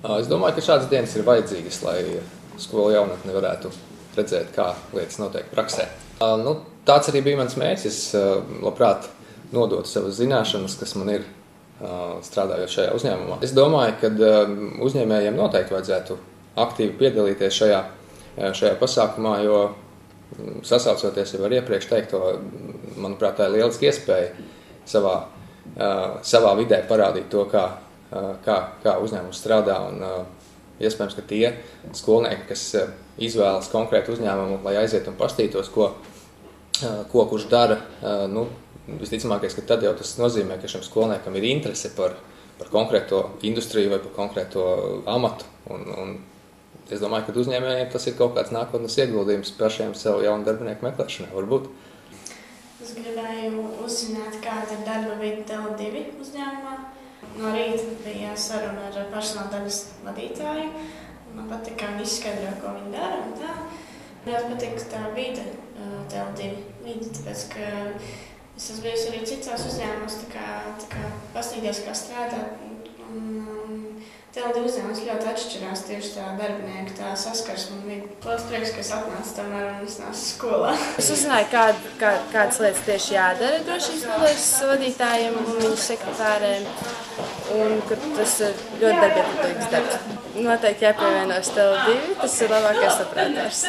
Es domāju, ka šādas dienas ir vajadzīgas, lai skolu jaunatne varētu redzēt, kā lietas notiek praksē. Tāds arī bija mans mērķis. Es labprāt nodotu savas zināšanas, kas man ir strādājot šajā uzņēmumā. Es domāju, ka uzņēmējiem noteikti vajadzētu aktīvi piedalīties šajā pasākumā, jo sasaucoties jau ar iepriekš teikto, manuprāt, tā ir lieliska iespēja savā vidē parādīt to, kā uzņēmums strādā. Iespējams, ka tie skolnieki, kas izvēlas konkrētu uzņēmumu, lai aiziet un pastītos, ko kurš dara, visticamākais, ka tad jau tas nozīmē, ka šim skolniekam ir interese par konkrēto industriju vai par konkrēto amatu. Un es domāju, ka uzņēmējiem tas ir kaut kāds nākotnes ieguldījums pašiem sev jaunu darbinieku meklēšanā, varbūt. Es gribēju uzzināt, kāda ir darba vide Tele2 uzņēmumā. No rīta bija saruna ar personāla daļas vadītāju. Man patīk, kā viņi izskaidro, ko viņi dara un tā. Man patīk tā vide Tele2 vide, tāpēc, ka es esmu bijusi arī citās uzņēmumos, tā kā pastīties, kā strādāt. Tele2 uzņēmums ļoti atšķirās tieši tā darbinieka, tā saskarsme. Man bija liels prieks, ka es atnācu tomēr un es nācu skolā. Es uzzināju, kādas lietas tieši jādara drošības nodaļas vadītājiem un viņu sekretāriem, un ka tas ir ļoti darbietilpīgs darbs. Noteikti jāpievienojas Tele2, tas ir labākais operators.